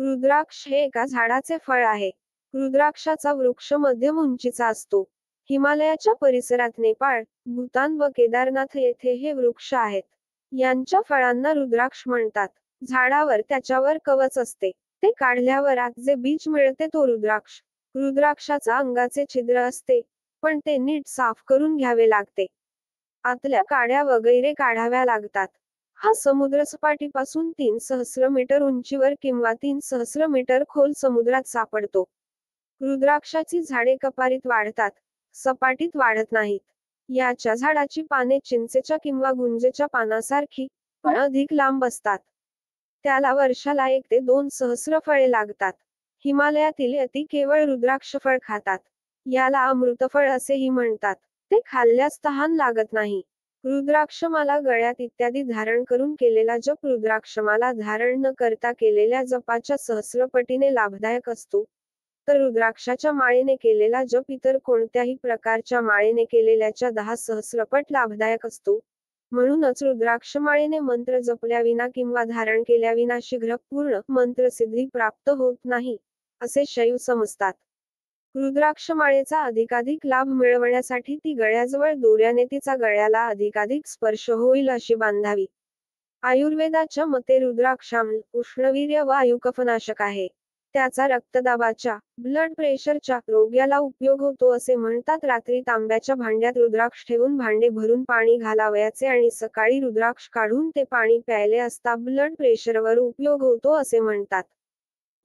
रुद्राक्ष हे एका झाडाचे फळ आहे. रुद्राक्षाचा वृक्ष मध्यम उंचीचा असतो. हिमालयाच्या परिसरात नेपाळ, भूतान व केदारनाथ येथे हे वृक्ष आहेत. यांच्या फळांना रुद्राक्ष म्हणतात. झाडावर त्याच्यावर कवच असते. ते काढल्यावर आत जे बीज मिळते तो रुद्राक्ष. रुद्राक्षाचा अंगाचे छिद्र असते, पण ते नीट साफ करून घ्यावे लागते. आतल्या काड्या वगैरे काढाव्या लागतात. हा समुद्रसपाटीपासून 3 सहस्र मीटर उंचीवर किंवा 3 सहस्र मीटर खोल समुद्रात सापडतो. रुद्राक्षाची झाडे कपारीत वाढतात, सपाटीत वाढत नाहीत. याच्या झाडाची पाने चिंचेच्या किंवा गुंजेच्या पानासारखी, पण अधिक लांब असतात. त्याला वर्षाला 1 ते 2 सहस्र फळे लागतात. हिमालयातील यती केवळ रुद्राक्ष फळ खातात. याला अमृतफळ असेही म्हणतात. ते खाल्ल्यास तहान लागत नाही. रुद्राक्षमाला गळ्यात इत्यादी धारण करून केलेला जप रुद्राक्षमाला धारण न करता केलेल्या जपाच्या सहस्रपटीने लाभदायक असतो, तर रुद्राक्षाच्या माळेने केलेला जप इतर कोणत्याही प्रकारच्या माळेने केलेल्याच्या 10 सहस्रपट लाभदायक असतो. म्हणूनच रुद्राक्षमाळेने मंत्र जपल्याविना किंवा धारण केल्याविना शीघ्र पूर्ण मंत्रसिद्धी प्राप्त होत नाही, असे शैव समजतात. रुद्राक्षमाळेचा अधिकाधिक लाभ मिळवण्यासाठी ती गळ्याजवळ दोऱ्याने तिचा गळ्याला अधिकाधिक स्पर्श होईल अशी बांधावी. आयुर्वेदाच्या मते रुद्राक्षाम्ल उष्णवीर्य व आयुकफनाशक आहे. त्याचा रक्तदाबाच्या, ब्लड प्रेशरच्या रोग्याला उपयोग होतो असे म्हणतात. रात्री तांब्याच्या भांड्यात रुद्राक्ष ठेवून भांडे भरून पाणी घालावयाचे आणि सकाळी रुद्राक्ष काढून ते पाणी प्यायले असता ब्लड प्रेशरवर उपयोग होतो असे म्हणतात.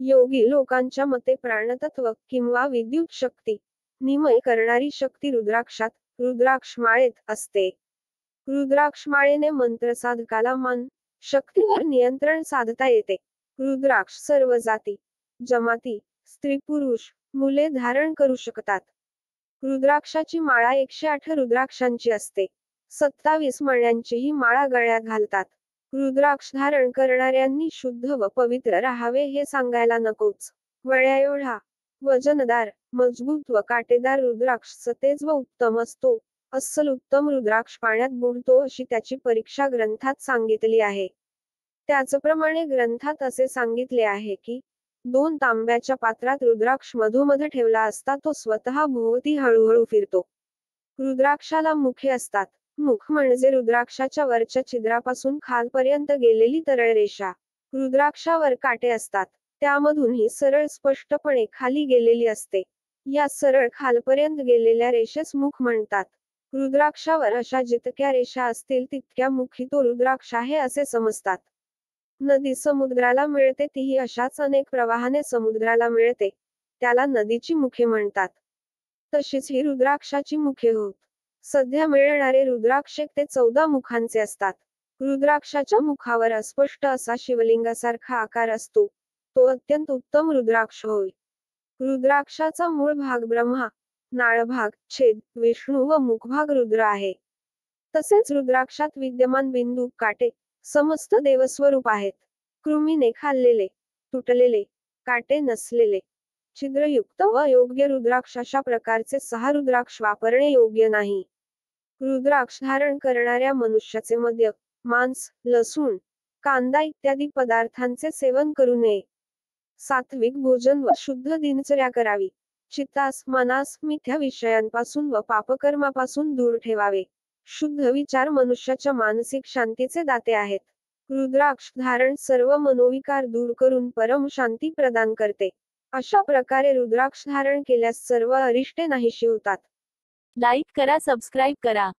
योगी लोकांच्या मते प्राणतत्व किंवा विद्युत शक्ती निमय करणारी शक्ती रुद्राक्षात, रुद्राक्ष माळेत असते. रुद्राक्ष माळेने मंत्रसाधकाला मन, शक्तीवर नियंत्रण साधता येते. रुद्राक्ष सर्व जाती, जमाती, स्त्री-पुरुष, मुले धारण करू शकतात. रुद्राक्षाची माळा 108 रुद्राक्षांची असते. 27 मण्यांची ही माळा गळ्यात घालतात. रुद्राक्ष धारण करणाऱ्यांनी शुद्ध व पवित्र राहावे हे सांगायला नकोच. वळ्याएवढा वजनदार, मजबूत व काटेदार रुद्राक्ष सतेज व उत्तम असतो. अस्सल उत्तम रुद्राक्ष पाण्यात बुडतो अशी त्याची परीक्षा ग्रंथात सांगितली आहे. त्याचप्रमाणे ग्रंथात असे सांगितले आहे की 2 तांब्याच्या पात्रात रुद्राक्ष मधोमध ठेवला असता तो स्वतः भोवती हळूहळू फिरतो. रुद्राक्षाला मुखे असतात. मुख म्हणजे रुद्राक्षाच्या वरच्या छिद्रापासून खालपर्यंत गेलेली तरळ रेषा. रुद्राक्षावर काटे असतात. त्यामधूनही सरळ स्पष्टपणे खाली गेलेली असते. या सरळ खालपर्यंत गेलेल्या रेषेस मुख म्हणतात. रुद्राक्षावर अशा जितक्या रेषा असतील तितक्या मुखी तो रुद्राक्ष आहे असे समजतात. नदी समुद्राला मिळते तीही अशाच अनेक प्रवाहाने समुद्राला मिळते. त्याला नदीची मुखे म्हणतात. तशीच ही रुद्राक्षाची मुखे होत. सध्या मिळणारे रुद्राक्ष 1 ते 14 मुखांचे असतात. रुद्राक्षाच्या मुखावर अस्पष्ट असा शिवलिंगासारखा आकार असतो. तो अत्यंत उत्तम रुद्राक्ष होय. रुद्राक्षाचा मूळ भाग ब्रह्मा, नाळभाग, छेद, विष्णू व मुखभाग रुद्र आहे. तसेच रुद्राक्षात विद्यमान बिंदू, काटे, समस्त देवस्वरूप आहेत. कृमीने खाल्लेले, तुटलेले, काटे नसलेले, छिद्रयुक्त व अयोग्य रुद्राक्ष अशा प्रकारचे 6 रुद्राक्ष वापरणे योग्य नाही. रुद्राक्ष धारण करणाऱ्या मनुष्याचे मद्य, मांस, लसूण, कांदा इत्यादी पदार्थांचे सेवन करू नये. सात्विक भोजन व शुद्ध दिनचर्या करावी. चित्तास, मनास मिथ्या विषयांपासून व पापकर्मापासून दूर ठेवावे. शुद्ध विचार मनुष्याच्या मानसिक शांतीचे दाते आहेत. रुद्राक्ष धारण सर्व मनोविकार दूर करून परम शांती प्रदान करते. अशा प्रकारे रुद्राक्ष धारण केल्यास सर्व अरिष्टे नाहीशी होतात. लाईक करा, सबस्क्राईब करा.